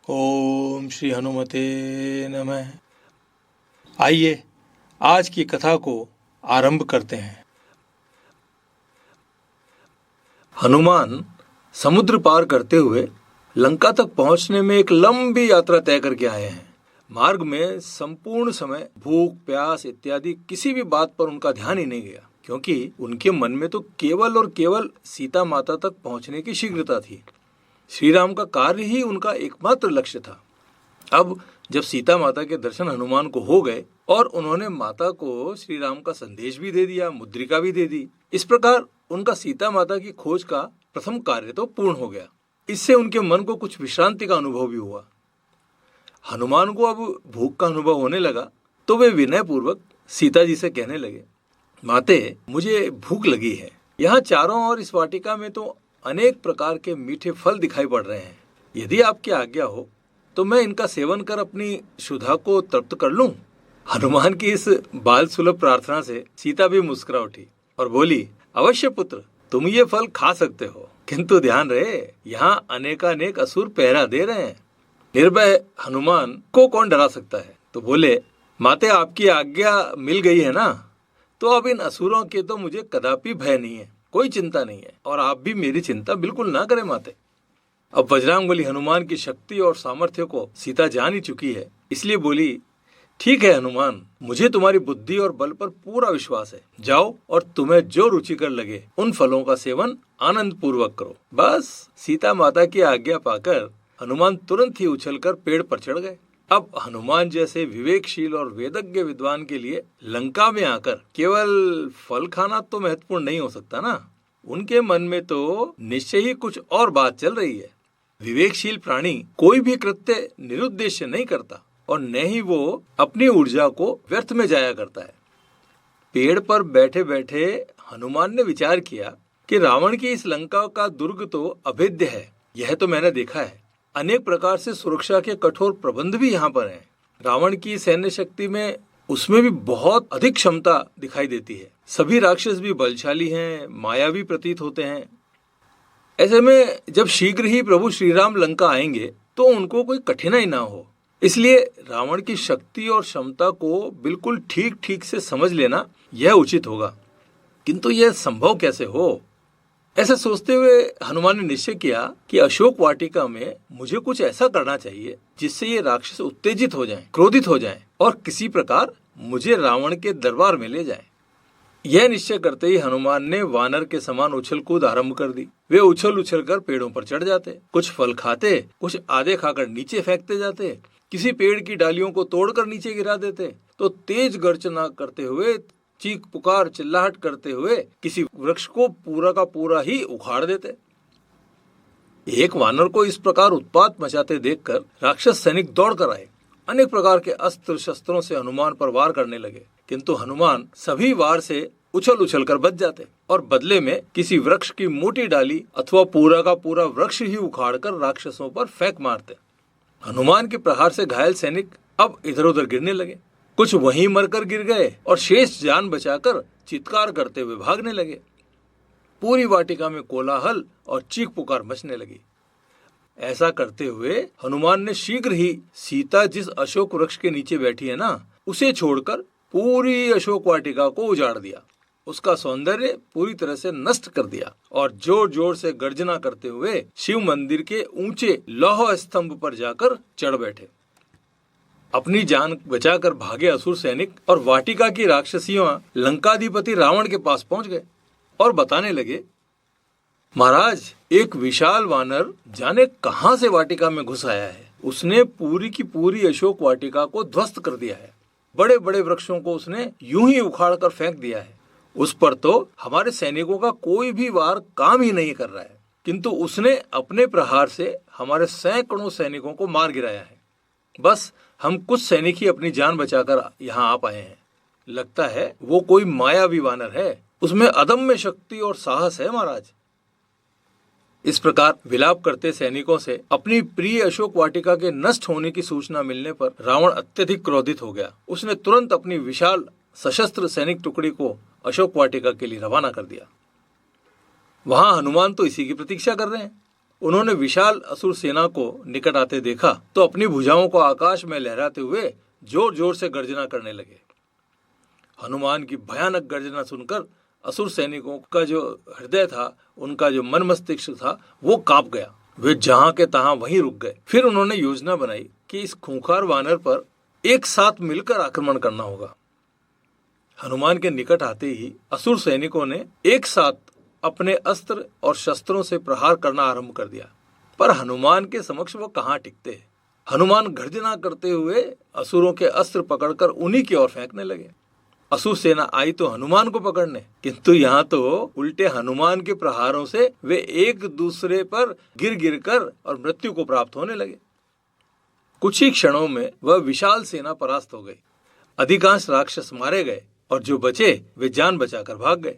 ओम श्री हनुमते नमः। आइए आज की कथा को आरंभ करते हैं। हनुमान समुद्र पार करते हुए लंका तक पहुंचने में एक लंबी यात्रा तय करके आए हैं। मार्ग में संपूर्ण समय भूख, प्यास इत्यादि किसी भी बात पर उनका ध्यान ही नहीं गया, क्योंकि उनके मन में तो केवल और केवल सीता माता तक पहुंचने की शीघ्रता थी। श्री राम का कार्य ही उनका एकमात्र लक्ष्य था। अब जब सीता माता के दर्शन हनुमान को हो गए और उन्होंने माता को श्री राम का संदेश भी दे दिया, मुद्रिका भी दे दी, इस प्रकार उनका सीता माता की खोज का प्रथम कार्य तो पूर्ण हो गया। इससे उनके मन को कुछ विश्रांति का अनुभव भी हुआ। हनुमान को अब भूख का अनुभव होने लगा तो वे विनय पूर्वक सीता जी से कहने लगे, माते, मुझे भूख लगी है। यहाँ चारों ओर इस वाटिका में तो अनेक प्रकार के मीठे फल दिखाई पड़ रहे हैं। यदि आपकी आज्ञा हो तो मैं इनका सेवन कर अपनी क्षुधा को तृप्त कर लूं। हनुमान की इस बाल सुलभ प्रार्थना से सीता भी मुस्कुरा उठी और बोली, अवश्य पुत्र, तुम ये फल खा सकते हो, किंतु ध्यान रहे, यहाँ अनेकानेक असुर पहरा दे रहे हैं। निर्भय हनुमान को कौन डरा सकता है? तो बोले, माते, आपकी आज्ञा मिल गई है ना, तो अब इन असुरों के तो मुझे कदापि भय नहीं है, कोई चिंता नहीं है, और आप भी मेरी चिंता बिल्कुल ना करें माते। अब बजरंगबली हनुमान की शक्ति और सामर्थ्य को सीता जान ही चुकी है, इसलिए बोली, ठीक है हनुमान, मुझे तुम्हारी बुद्धि और बल पर पूरा विश्वास है। जाओ और तुम्हें जो रुचिकर लगे उन फलों का सेवन आनंद पूर्वक करो। बस सीता माता की आज्ञा पाकर हनुमान तुरंत ही उछलकर पेड़ पर चढ़ गए। अब हनुमान जैसे विवेकशील और वेदज्ञ विद्वान के लिए लंका में आकर केवल फल खाना तो महत्वपूर्ण नहीं हो सकता ना। उनके मन में तो निश्चय ही कुछ और बात चल रही है। विवेकशील प्राणी कोई भी कृत्य निरुद्देश्य नहीं करता और न ही वो अपनी ऊर्जा को व्यर्थ में जाया करता है। पेड़ पर बैठे बैठे हनुमान ने विचार किया कि रावण की इस लंका का दुर्ग तो अभेद्य है, यह तो मैंने देखा है। अनेक प्रकार से सुरक्षा के कठोर प्रबंध भी यहाँ पर हैं। रावण की सैन्य शक्ति में उसमें भी बहुत अधिक क्षमता दिखाई देती है। सभी राक्षस भी बलशाली हैं, मायावी प्रतीत होते हैं। ऐसे में जब शीघ्र ही प्रभु श्री राम लंका आएंगे तो उनको कोई कठिनाई ना हो, इसलिए रावण की शक्ति और क्षमता को बिल्कुल ठीक ठीक से समझ लेना यह उचित होगा। किंतु यह संभव कैसे हो? ऐसा सोचते हुए हनुमान ने निश्चय किया कि अशोक वाटिका में मुझे कुछ ऐसा करना चाहिए जिससे ये राक्षस उत्तेजित हो जाएं, क्रोधित हो जाएं और किसी प्रकार मुझे रावण के दरबार में ले जाएं। यह निश्चय करते ही हनुमान ने वानर के समान उछल कूद आरंभ कर दी। वे उछल उछल कर पेड़ों पर चढ़ जाते, कुछ फल खाते, कुछ आधे खाकर नीचे फेंकते जाते, किसी पेड़ की डालियों को तोड़कर नीचे गिरा देते, तो तेज गर्जना करते हुए, चीख पुकार चिल्लाहट करते हुए किसी वृक्ष को पूरा का पूरा ही उखाड़ देते। एक वानर को इस प्रकार उत्पात मचाते देखकर राक्षस सैनिक दौड़कर आए। अनेक प्रकार के अस्त्र शस्त्रों से हनुमान पर वार करने लगे, किंतु हनुमान सभी वार से उछल उछल कर बच जाते और बदले में किसी वृक्ष की मोटी डाली अथवा पूरा का पूरा वृक्ष ही उखाड़कर राक्षसों पर फेंक मारते। हनुमान के प्रहार से घायल सैनिक अब इधर उधर गिरने लगे। कुछ वहीं मरकर गिर गए और शेष जान बचाकर चित्कार करते हुए भागने लगे। पूरी वाटिका में कोलाहल और चीख पुकार मचने लगी। ऐसा करते हुए हनुमान ने शीघ्र ही सीता जिस अशोक वृक्ष के नीचे बैठी है ना, उसे छोड़कर पूरी अशोक वाटिका को उजाड़ दिया, उसका सौंदर्य पूरी तरह से नष्ट कर दिया और जोर जोर से गर्जना करते हुए शिव मंदिर के ऊंचे लौह स्तंभ पर जाकर चढ़ बैठे। अपनी जान बचाकर भागे असुर सैनिक और वाटिका की राक्षसियों लंकाधिपति रावण के पास पहुंच गए और बताने लगे, महाराज, एक विशाल वानर जाने कहां से वाटिका में घुस आया है। उसने पूरी की पूरी अशोक वाटिका को ध्वस्त कर दिया है। बड़े बड़े वृक्षों को उसने यूं ही उखाड़ कर फेंक दिया है। उस पर तो हमारे सैनिकों का कोई भी वार काम ही नहीं कर रहा है, किंतु उसने अपने प्रहार से हमारे सैकड़ों सैनिकों को मार गिराया है। बस हम कुछ सैनिक ही अपनी जान बचाकर यहाँ आ पाए हैं। लगता है वो कोई मायावी वानर है, उसमें अदम्य शक्ति और साहस है महाराज। इस प्रकार विलाप करते सैनिकों से अपनी प्रिय अशोक वाटिका के नष्ट होने की सूचना मिलने पर रावण अत्यधिक क्रोधित हो गया। उसने तुरंत अपनी विशाल सशस्त्र सैनिक टुकड़ी को अशोक वाटिका के लिए रवाना कर दिया। वहां हनुमान तो इसी की प्रतीक्षा कर रहे हैं। उन्होंने विशाल असुर सेना को निकट आते देखा तो अपनी भुजाओं को आकाश में लहराते हुए जोर जोर से गर्जना करने लगे। हनुमान की भयानक गर्जना सुनकर असुर सैनिकों का जो हृदय था, उनका जो मन मस्तिष्क था, वो कांप गया। वे जहां के तहां वहीं रुक गए। फिर उन्होंने योजना बनाई कि इस खूंखार वानर पर एक साथ मिलकर आक्रमण करना होगा। हनुमान के निकट आते ही असुर सैनिकों ने एक साथ अपने अस्त्र और शस्त्रों से प्रहार करना आरंभ कर दिया, पर हनुमान के समक्ष वो कहां टिकते। हनुमान गर्जना करते हुए असुरों के अस्त्र पकड़कर उन्हीं की ओर फेंकने लगे। असुर सेना आई तो हनुमान को पकड़ने, किंतु यहाँ तो उल्टे हनुमान के प्रहारों से वे एक दूसरे पर गिर गिर कर और मृत्यु को प्राप्त होने लगे। कुछ ही क्षणों में वह विशाल सेना परास्त हो गई। अधिकांश राक्षस मारे गए और जो बचे वे जान बचाकर भाग गए।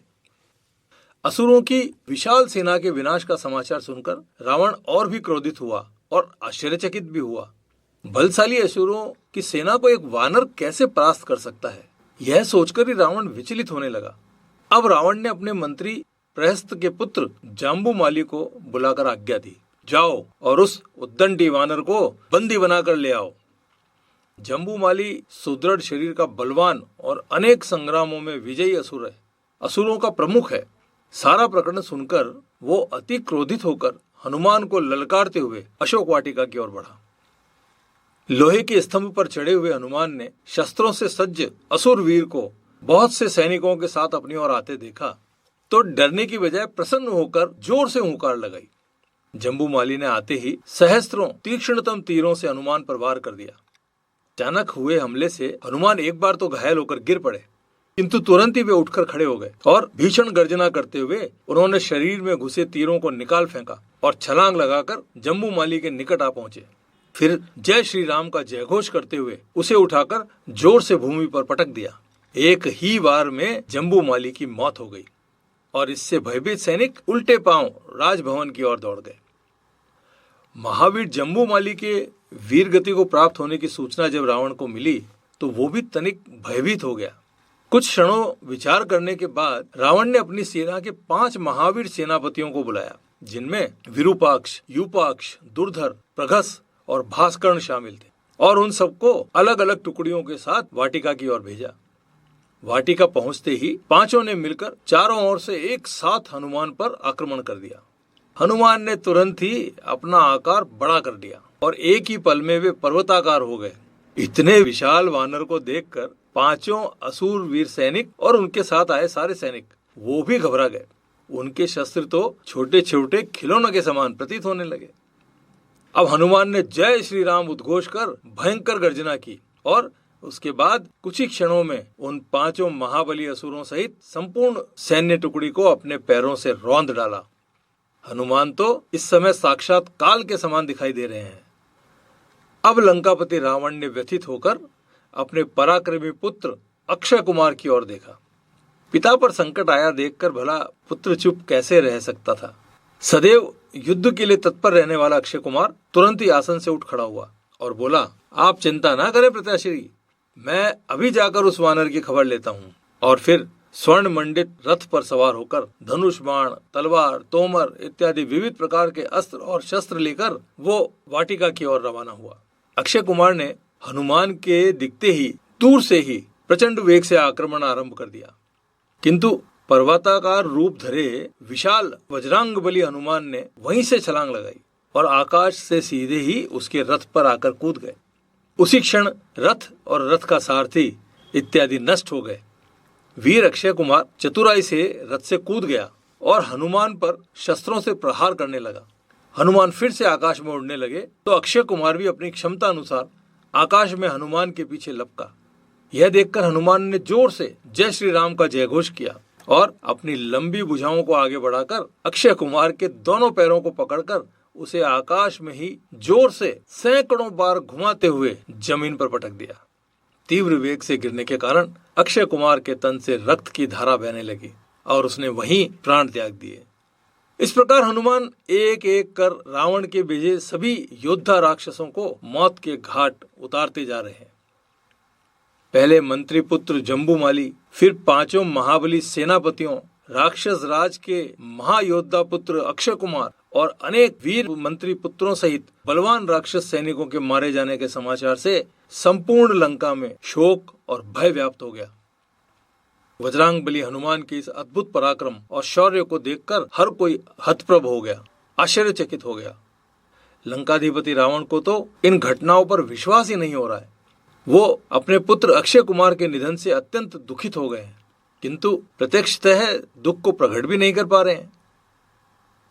असुरों की विशाल सेना के विनाश का समाचार सुनकर रावण और भी क्रोधित हुआ और आश्चर्यचकित भी हुआ। बलशाली असुरों की सेना को एक वानर कैसे परास्त कर सकता है, यह सोचकर ही रावण विचलित होने लगा। अब रावण ने अपने मंत्री प्रहस्त के पुत्र जाम्बूमाली को बुलाकर आज्ञा दी, जाओ और उस उद्दंडी वानर को बंदी बनाकर ले आओ। जम्बूमाली सुदृढ़ शरीर का बलवान और अनेक संग्रामों में विजयी असुर है, असुरों का प्रमुख है। सारा प्रकरण सुनकर वो अति क्रोधित होकर हनुमान को ललकारते हुए अशोक वाटिका की ओर बढ़ा। लोहे के स्तंभ पर चढ़े हुए हनुमान ने शस्त्रों से सज्ज असुर वीर को बहुत से सैनिकों के साथ अपनी ओर आते देखा तो डरने की बजाय प्रसन्न होकर जोर से हुंकार लगाई। जम्बूमाली ने आते ही सहस्त्रों तीक्ष्णतम तीरों से हनुमान पर वार कर दिया। अचानक हुए हमले से हनुमान एक बार तो घायल होकर गिर पड़े, किंतु तुरंत ही वे उठकर खड़े हो गए और भीषण गर्जना करते हुए उन्होंने शरीर में घुसे तीरों को निकाल फेंका और छलांग लगाकर जम्बूमाली के निकट आ पहुंचे। फिर जय श्री राम का जयघोष करते हुए उसे उठाकर जोर से भूमि पर पटक दिया। एक ही वार में जम्बूमाली की मौत हो गई और इससे भयभीत सैनिक उल्टे पांव राजभवन की ओर दौड़ गए। महावीर जम्बूमाली के वीर गति को प्राप्त होने की सूचना जब रावण को मिली तो वो भी तनिक भयभीत हो गया। कुछ क्षणों विचार करने के बाद रावण ने अपनी सेना के 5 महावीर सेनापतियों को बुलाया, जिनमें विरूपाक्ष, यूपाक्ष, दुर्धर, प्रघस और भास्कर्ण शामिल थे, और उन सबको अलग अलग टुकड़ियों के साथ वाटिका की ओर भेजा। वाटिका पहुंचते ही पांचों ने मिलकर चारों ओर से एक साथ हनुमान पर आक्रमण कर दिया। हनुमान ने तुरंत ही अपना आकार बड़ा कर दिया और एक ही पल में वे पर्वताकार हो गए। इतने विशाल वानर को देखकर पांचों असुर वीर सैनिक और उनके साथ आए सारे सैनिक वो भी घबरा गए। उनके शस्त्र तो छोटे छोटे खिलौनों के समान प्रतीत होने लगे। अब हनुमान ने जय श्री राम उद्घोष कर भयंकर गर्जना की और उसके बाद कुछ ही क्षणों में उन पांचों महाबली असुरों सहित संपूर्ण सैन्य टुकड़ी को अपने पैरों से रौंद डाला। हनुमान तो इस समय साक्षात काल के समान दिखाई दे रहे हैं। अब लंकापति रावण ने व्यथित होकर अपने पराक्रमी पुत्र अक्षय कुमार की ओर देखा। पिता पर संकट आया देखकर भला पुत्र चुप कैसे रह सकता था। सदैव युद्ध के लिए तत्पर रहने वाला अक्षय कुमार तुरंत ही आसन से उठ खड़ा हुआ और बोला, आप चिंता ना करें प्रत्याश्री, मैं अभी जाकर उस वानर की खबर लेता हूँ। और फिर स्वर्ण मंडित रथ पर सवार होकर धनुष बाण, तलवार, तोमर इत्यादि विविध प्रकार के अस्त्र और शस्त्र लेकर वो वाटिका की ओर रवाना हुआ। अक्षय कुमार ने हनुमान के दिखते ही दूर से ही प्रचंड वेग से आक्रमण आरंभ कर दिया, किंतु पर्वताकार रूप धरे विशाल वज्रांग बली हनुमान ने वहीं से छलांग लगाई और आकाश से सीधे ही उसके रथ पर आकर कूद गए। उसी क्षण रथ और रथ का सारथी इत्यादि नष्ट हो गए। वीर अक्षय कुमार चतुराई से रथ से कूद गया और हनुमान पर शस्त्रों से प्रहार करने लगा। हनुमान फिर से आकाश में उड़ने लगे तो अक्षय कुमार भी अपनी क्षमता अनुसार आकाश में हनुमान के पीछे लपका। यह देखकर हनुमान ने जोर से जय श्री राम का जयघोष किया और अपनी लंबी भुजाओं को आगे बढ़ाकर अक्षय कुमार के दोनों पैरों को पकड़कर उसे आकाश में ही जोर से सैकड़ों बार घुमाते हुए जमीन पर पटक दिया। तीव्र वेग से गिरने के कारण अक्षय कुमार के तन से रक्त की धारा बहने लगी और उसने वहीं प्राण त्याग दिए। इस प्रकार हनुमान एक एक कर रावण के भेजे सभी योद्धा राक्षसों को मौत के घाट उतारते जा रहे हैं। पहले मंत्री पुत्र जम्बूमाली, फिर पांचों महाबली सेनापतियों, राक्षस राज के महायोद्धा पुत्र अक्षय कुमार और अनेक वीर मंत्री पुत्रों सहित बलवान राक्षस सैनिकों के मारे जाने के समाचार से संपूर्ण लंका में शोक और भय व्याप्त हो गया। बजरंग बली हनुमान के इस अद्भुत पराक्रम और शौर्य को देखकर हर कोई हतप्रभ हो गया, आश्चर्यचकित हो गया। लंकाधिपति रावण को तो इन घटनाओं पर विश्वास ही नहीं हो रहा है। वो अपने पुत्र अक्षय कुमार के निधन से अत्यंत दुखित हो गए हैं, किंतु प्रत्यक्षतः दुख को प्रकट भी नहीं कर पा रहे हैं।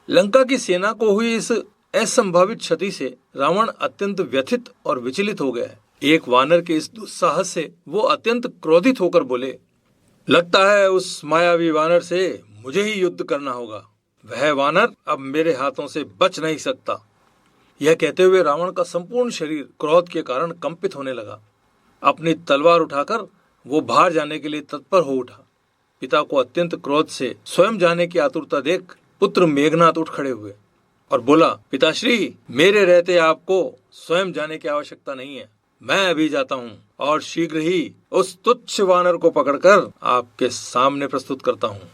लंका की सेना को हुई इस असंभावित क्षति से रावण अत्यंत व्यथित और विचलित हो गया है। एक वानर के इस दुस्साहस से वो अत्यंत क्रोधित होकर बोले, लगता है उस मायावी वानर से मुझे ही युद्ध करना होगा। वह वानर अब मेरे हाथों से बच नहीं सकता। यह कहते हुए रावण का संपूर्ण शरीर क्रोध के कारण कंपित होने लगा। अपनी तलवार उठाकर वो बाहर जाने के लिए तत्पर हो उठा। पिता को अत्यंत क्रोध से स्वयं जाने की आतुरता देख पुत्र मेघनाद उठ खड़े हुए और बोला, पिताश्री, मेरे रहते आपको स्वयं जाने की आवश्यकता नहीं है। मैं अभी जाता हूँ और शीघ्र ही उस तुच्छ वानर को पकड़कर आपके सामने प्रस्तुत करता हूँ।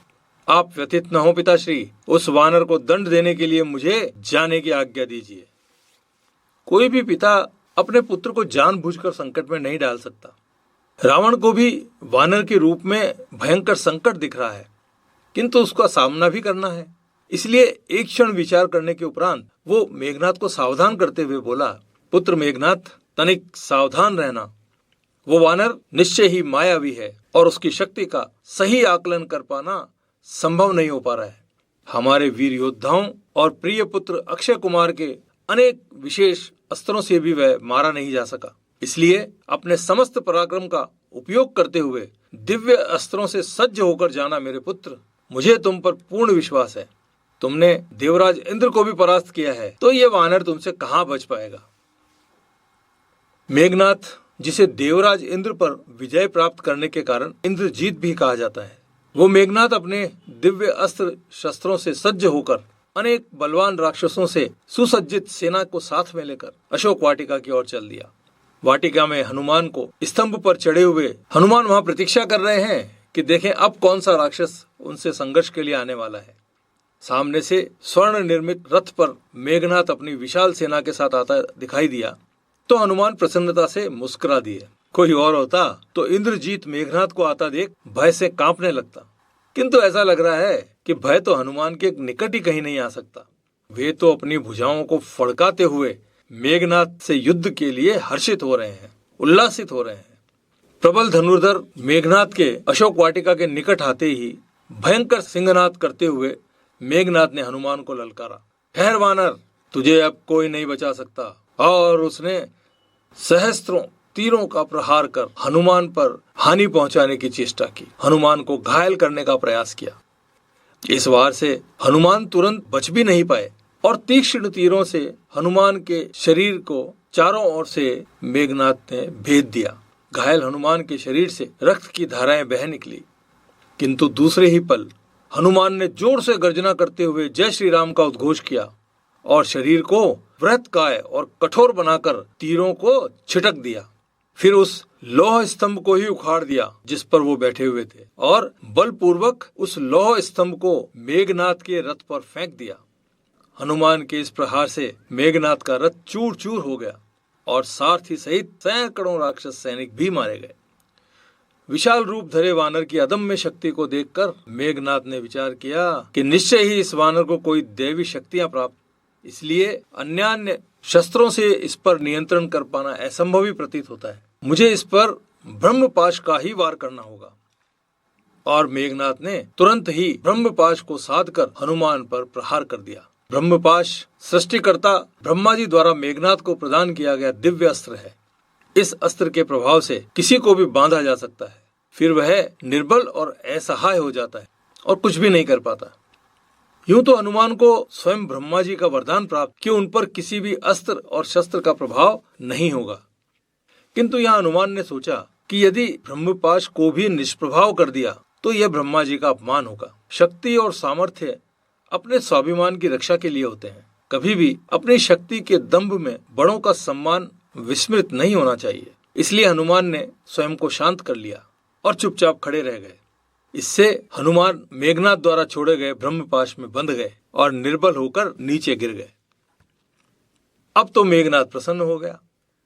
आप व्यथित न हो पिताश्री, उस वानर को दंड देने के लिए मुझे जाने की आज्ञा दीजिए। कोई भी पिता अपने पुत्र को जानबूझकर संकट में नहीं डाल सकता। रावण को भी वानर के रूप में भयंकर संकट दिख रहा है, किंतु उसका सामना भी करना है। इसलिए एक क्षण विचार करने के उपरांत वो मेघनाद को सावधान करते हुए बोला, पुत्र मेघनाद, तनिक सावधान रहना। वो वानर निश्चय ही मायावी है और उसकी शक्ति का सही आकलन कर पाना संभव नहीं हो पा रहा है। हमारे वीर योद्धाओं और प्रिय पुत्र अक्षय कुमार के अनेक विशेष अस्त्रों से भी वह मारा नहीं जा सका। इसलिए अपने समस्त पराक्रम का उपयोग करते हुए दिव्य अस्त्रों से सज्ज होकर जाना मेरे पुत्र। मुझे तुम पर पूर्ण विश्वास है। तुमने देवराज इंद्र को भी परास्त किया है, तो ये वानर तुमसे कहाँ बच पाएगा। मेघनाद, जिसे देवराज इंद्र पर विजय प्राप्त करने के कारण इंद्रजीत भी कहा जाता है, वो मेघनाद अपने दिव्य अस्त्र शस्त्रों से सज्ज होकर अनेक बलवान राक्षसों से सुसज्जित सेना को साथ में लेकर अशोक वाटिका की ओर चल दिया। वाटिका में हनुमान को स्तंभ पर चढ़े हुए हनुमान वहां प्रतीक्षा कर रहे हैं कि देखें अब कौन सा राक्षस उनसे संघर्ष के लिए आने वाला है। सामने से स्वर्ण निर्मित रथ पर मेघनाद अपनी विशाल सेना के साथ आता दिखाई दिया तो हनुमान प्रसन्नता से मुस्कुरा दिए। कोई और होता तो इंद्रजीत मेघनाद को आता देख भय से कांपने लगता, किंतु ऐसा लग रहा है कि भय तो हनुमान के निकट ही कहीं नहीं आ सकता। वे तो अपनी भुजाओं को फड़काते हुए मेघनाद से युद्ध के लिए हर्षित हो रहे हैं, उल्लासित हो रहे हैं। प्रबल धनुर्धर मेघनाद के अशोक वाटिका के निकट आते ही भयंकर सिंहनाद करते हुए मेघनाद ने हनुमान को ललकारा, ठहर वानर, तुझे अब कोई नहीं बचा सकता। और उसने सहस्त्रों तीरों का प्रहार कर हनुमान पर हानि पहुंचाने की चेष्टा की, हनुमान को घायल करने का प्रयास किया। इस वार से हनुमान तुरंत बच भी नहीं पाए और तीक्ष्ण तीरों से हनुमान के शरीर को चारों ओर से मेघनाद ने भेद दिया। घायल हनुमान के शरीर से रक्त की धाराएं बह निकली, किंतु दूसरे ही पल हनुमान ने जोर से गर्जना करते हुए जय श्री राम का उद्घोष किया और शरीर को वृत्तकाय और कठोर बनाकर तीरों को छिटक दिया। फिर उस लौह स्तंभ को ही उखाड़ दिया जिस पर वो बैठे हुए थे और बलपूर्वक उस लौह स्तंभ को मेघनाद के रथ पर फेंक दिया। हनुमान के इस प्रहार से मेघनाद का रथ चूर चूर हो गया और सारथी सहित सैकड़ों राक्षस सैनिक भी मारे गए। विशाल रूप धरे वानर की अदम्य शक्ति को देखकर मेघनाद ने विचार किया कि निश्चय ही इस वानर को कोई दैवी शक्तियां प्राप्त, इसलिए अन्यान्य शस्त्रों से इस पर नियंत्रण कर पाना असंभव ही प्रतीत होता है। मुझे इस पर ब्रह्मपाश का ही वार करना होगा। और मेघनाद ने तुरंत ही ब्रह्मपाश को साधकर हनुमान पर प्रहार कर दिया। ब्रह्मपाश सृष्टिकर्ता ब्रह्मा जी द्वारा मेघनाद को प्रदान किया गया दिव्य अस्त्र है। इस अस्त्र के प्रभाव से किसी को भी बांधा जा सकता है, फिर वह निर्बल और असहाय हो जाता है और कुछ भी नहीं कर पाता। यूं तो हनुमान को स्वयं ब्रह्मा जी का वरदान प्राप्त कि उन पर किसी भी अस्त्र और शस्त्र का प्रभाव नहीं होगा, किंतु यहाँ हनुमान ने सोचा कि यदि ब्रह्मपाश को भी निष्प्रभाव कर दिया तो यह ब्रह्मा जी का अपमान होगा। शक्ति और सामर्थ्य अपने स्वाभिमान की रक्षा के लिए होते हैं। कभी भी अपनी शक्ति के दंभ में बड़ों का सम्मान विस्मृत नहीं होना चाहिए। इसलिए हनुमान ने स्वयं को शांत कर लिया और चुपचाप खड़े रह गए। इससे हनुमान मेघनाद द्वारा छोड़े गए ब्रह्मपाश में बंध गए और निर्बल होकर नीचे गिर गए। अब तो मेघनाद प्रसन्न हो गया।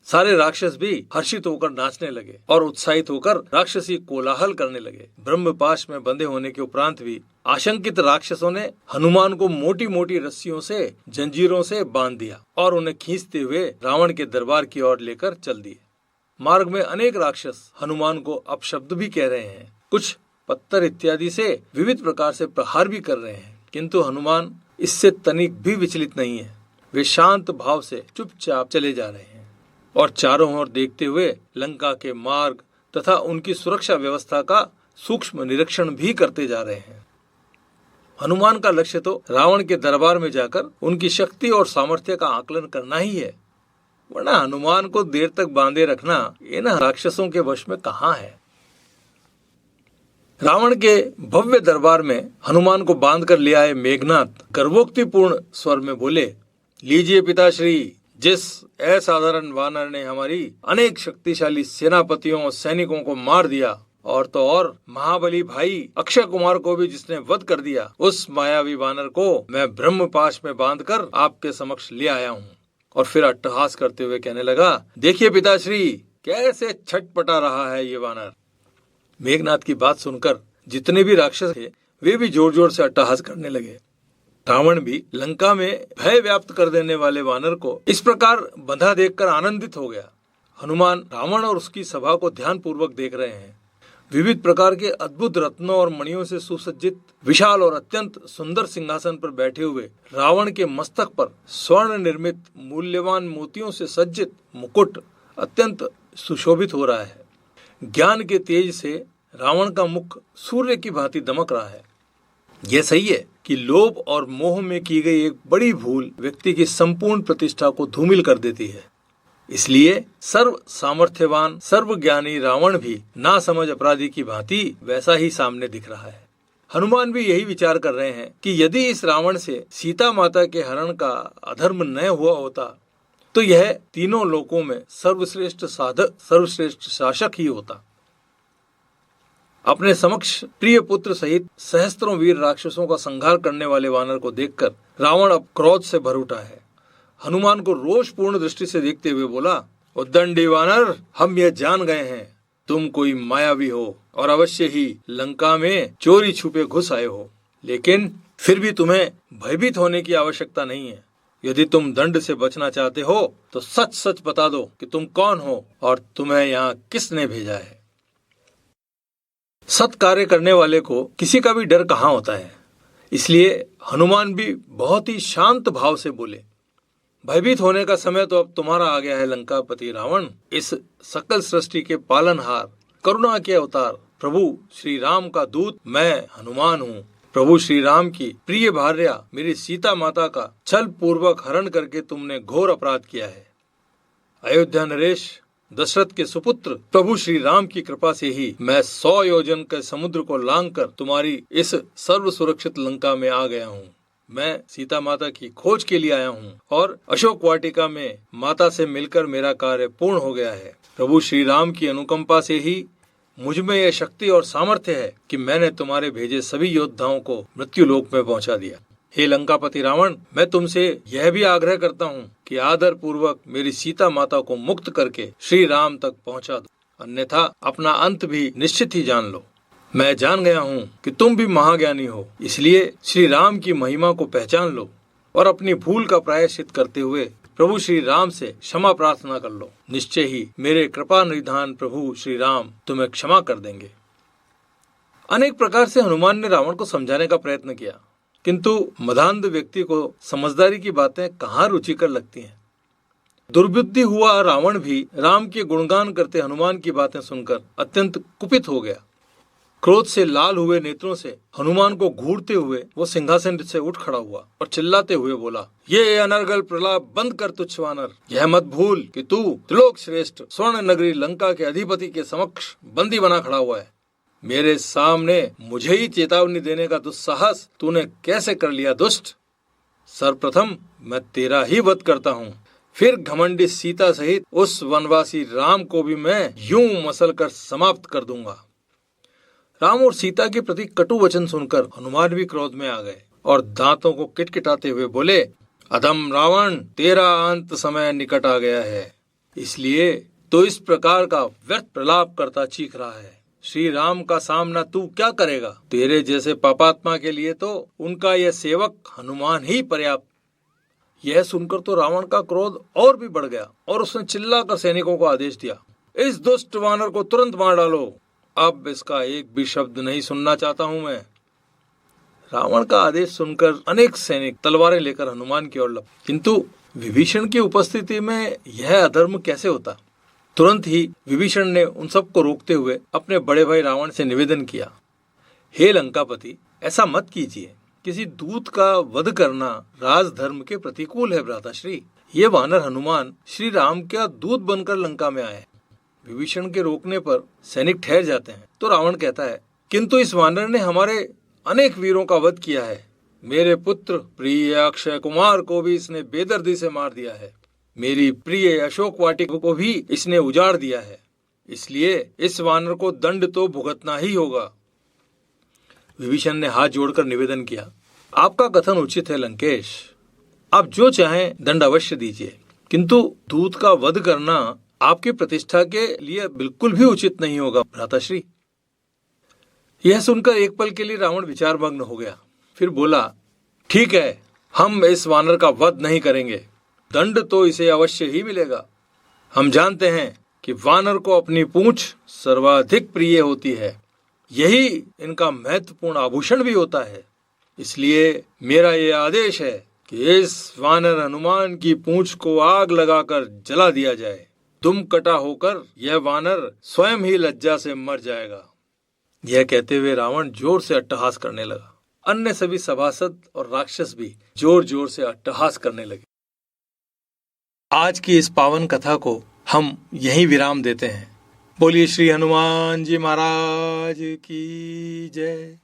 सारे राक्षस भी हर्षित होकर नाचने लगे और उत्साहित होकर राक्षसी कोलाहल करने लगे। ब्रह्मपाश में बंधे होने के उपरांत भी आशंकित राक्षसों ने हनुमान को मोटी मोटी रस्सियों से, जंजीरों से बांध दिया और उन्हें खींचते हुए रावण के दरबार की ओर लेकर चल दिए। मार्ग में अनेक राक्षस हनुमान को अपशब्द भी कह रहे हैं, कुछ पत्थर इत्यादि से विविध प्रकार से प्रहार भी कर रहे हैं, किंतु हनुमान इससे तनिक भी विचलित नहीं है। वे शांत भाव से चुपचाप चले जा रहे हैं और चारों ओर देखते हुए लंका के मार्ग तथा उनकी सुरक्षा व्यवस्था का सूक्ष्म निरीक्षण भी करते जा रहे हैं। हनुमान का लक्ष्य तो रावण के दरबार में जाकर उनकी शक्ति और सामर्थ्य का आकलन करना ही है, वरना हनुमान को देर तक बांधे रखना इन राक्षसों के वश में कहाँ है। रावण के भव्य दरबार में हनुमान को बांधकर ले आए मेघनाद गर्वोक्तिपूर्ण स्वर में बोले, लीजिए पिताश्री, जिस असाधारण वानर ने हमारी अनेक शक्तिशाली सेनापतियों और सैनिकों को मार दिया और तो और महाबली भाई अक्षय कुमार को भी जिसने वध कर दिया, उस मायावी वानर को मैं ब्रह्मपाश में बांधकर आपके समक्ष ले आया हूँ। और फिर अट्टहास करते हुए कहने लगा, देखिए पिताश्री, कैसे छटपटा रहा है ये वानर। मेघनाद की बात सुनकर जितने भी राक्षस थे वे भी जोर जोर से अट्टहास करने लगे। रावण भी लंका में भय व्याप्त कर देने वाले वानर को इस प्रकार बंधा देखकर आनंदित हो गया। हनुमान रावण और उसकी सभा को ध्यान पूर्वक देख रहे हैं। विविध प्रकार के अद्भुत रत्नों और मणियों से सुसज्जित विशाल और अत्यंत सुंदर सिंहासन पर बैठे हुए रावण के मस्तक पर स्वर्ण निर्मित मूल्यवान मोतियों से सज्जित मुकुट अत्यंत सुशोभित हो रहा है। ज्ञान के तेज से रावण का मुख सूर्य की भांति दमक रहा है। यह सही है कि लोभ और मोह में की गई एक बड़ी भूल व्यक्ति की संपूर्ण प्रतिष्ठा को धूमिल कर देती है। इसलिए सर्व सामर्थ्यवान सर्वज्ञानी रावण भी ना समझ अपराधी की भांति वैसा ही सामने दिख रहा है। हनुमान भी यही विचार कर रहे हैं कि यदि इस रावण से सीता माता के हरण का अधर्म न हुआ होता तो यह तीनों लोकों में सर्वश्रेष्ठ साधक, सर्वश्रेष्ठ शासक ही होता। अपने समक्ष प्रिय पुत्र सहित सहस्त्रों वीर राक्षसों का संहार करने वाले वानर को देखकर रावण अब क्रोध से भर उठा है। हनुमान को रोषपूर्ण दृष्टि से देखते हुए बोला, उद्दंडी वानर, हम यह जान गए हैं तुम कोई मायावी हो और अवश्य ही लंका में चोरी छुपे घुस आए हो, लेकिन फिर भी तुम्हें भयभीत होने की आवश्यकता नहीं है। यदि तुम दंड से बचना चाहते हो तो सच सच बता दो कि तुम कौन हो और तुम्हें यहाँ किसने भेजा है। सत कार्य करने वाले को किसी का भी डर कहाँ होता है। इसलिए हनुमान भी बहुत ही शांत भाव से बोले, भयभीत होने का समय तो अब तुम्हारा आ गया है लंकापति रावण। इस सकल सृष्टि के पालनहार, करुणा के अवतार प्रभु श्री राम का दूत मैं हनुमान हूँ। प्रभु श्री राम की प्रिय भार्या मेरी सीता माता का छल पूर्वक हरण करके तुमने घोर अपराध किया है। अयोध्या नरेश दशरथ के सुपुत्र प्रभु श्री राम की कृपा से ही मैं 100 योजन के समुद्र को लांघकर तुम्हारी इस सर्व सुरक्षित लंका में आ गया हूँ। मैं सीता माता की खोज के लिए आया हूँ और अशोक वाटिका में माता से मिलकर मेरा कार्य पूर्ण हो गया है। प्रभु श्री राम की अनुकंपा से ही मुझ में यह शक्ति और सामर्थ्य है कि मैंने तुम्हारे भेजे सभी योद्धाओं को मृत्यु लोक में पहुंचा दिया। हे लंकापति रावण, मैं तुमसे यह भी आग्रह करता हूँ कि आदर पूर्वक मेरी सीता माता को मुक्त करके श्री राम तक पहुंचा दो, अन्यथा अपना अंत भी निश्चित ही जान लो। मैं जान गया हूँ कि तुम भी महाज्ञानी हो, इसलिए श्री राम की महिमा को पहचान लो और अपनी भूल का प्रायश्चित करते हुए प्रभु श्री राम से क्षमा प्रार्थना कर लो। निश्चय ही मेरे कृपा निधान प्रभु श्री राम तुम्हें क्षमा कर देंगे। अनेक प्रकार से हनुमान ने रावण को समझाने का प्रयत्न किया, किंतु मदान्ध व्यक्ति को समझदारी की बातें कहाँ रुचिकर लगती हैं। दुर्बुद्धि हुआ रावण भी राम के गुणगान करते हनुमान की बातें सुनकर अत्यंत कुपित हो गया। क्रोध से लाल हुए नेत्रों से हनुमान को घूरते हुए वो सिंहासन से उठ खड़ा हुआ और चिल्लाते हुए बोला, ये अनर्गल प्रलाप बंद कर तुच्छ वानर। यह मत भूल कि तू त्रिलोक श्रेष्ठ स्वर्ण नगरी लंका के अधिपति के समक्ष बंदी बना खड़ा हुआ है। मेरे सामने मुझे ही चेतावनी देने का दुस्साहस तूने कैसे कर लिया दुष्ट। सर्वप्रथम मैं तेरा ही वध करता हूँ, फिर घमंडी सीता सहित उस वनवासी राम को भी मैं यूं मसल कर समाप्त कर दूंगा। राम और सीता के प्रति कटु वचन सुनकर हनुमान भी क्रोध में आ गए और दांतों को किटकिटाते हुए बोले, अधम रावण, तेरा अंत समय निकट आ गया है, इसलिए तो इस प्रकार का व्यर्थ प्रलाप करता चीख रहा है। श्री राम का सामना तू क्या करेगा? तेरे जैसे पापात्मा के लिए तो उनका यह सेवक हनुमान ही पर्याप्त। यह सुनकर तो रावण का क्रोध और भी बढ़ गया और उसने चिल्लाकर सैनिकों को आदेश दिया, इस दुष्ट वानर को तुरंत मार डालो, अब इसका एक भी शब्द नहीं सुनना चाहता हूं मैं। रावण का आदेश सुनकर अनेक सैनिक तलवारें लेकर हनुमान की ओर लपके, किंतु विभीषण की उपस्थिति में यह अधर्म कैसे होता? तुरंत ही विभीषण ने उन सबको रोकते हुए अपने बड़े भाई रावण से निवेदन किया, हे लंकापति, ऐसा मत कीजिए, किसी दूत का वध करना राजधर्म के प्रतिकूल है भ्राताश्री। ये वानर हनुमान श्री राम का दूत बनकर लंका में आए। विभीषण के रोकने पर सैनिक ठहर जाते हैं तो रावण कहता है, किंतु इस वानर ने हमारे अनेक वीरों का वध किया है, मेरे पुत्र प्रिय अक्षय कुमार को भी इसने बेदर्दी से मार दिया है, मेरी प्रिय अशोक वाटिका को भी इसने उजाड़ दिया है, इसलिए इस वानर को दंड तो भुगतना ही होगा। विभीषण ने हाथ जोड़कर निवेदन किया, आपका कथन उचित है लंकेश, आप जो चाहें दंड अवश्य दीजिए, किंतु दूत का वध करना आपकी प्रतिष्ठा के लिए बिल्कुल भी उचित नहीं होगा भ्राताश्री। यह सुनकर एक पल के लिए रावण विचारमग्न हो गया, फिर बोला, ठीक है, हम इस वानर का वध नहीं करेंगे, दंड तो इसे अवश्य ही मिलेगा। हम जानते हैं कि वानर को अपनी पूंछ सर्वाधिक प्रिय होती है, यही इनका महत्वपूर्ण आभूषण भी होता है, इसलिए मेरा ये आदेश है कि इस वानर हनुमान की पूंछ को आग लगाकर जला दिया जाए, दुम कटा होकर यह वानर स्वयं ही लज्जा से मर जाएगा। यह कहते हुए रावण जोर से अट्टहास करने लगा। अन्य सभी सभासद और राक्षस भी जोर जोर से अट्टहास करने लगे। आज की इस पावन कथा को हम यहीं विराम देते हैं। बोलिए श्री हनुमान जी महाराज की जय।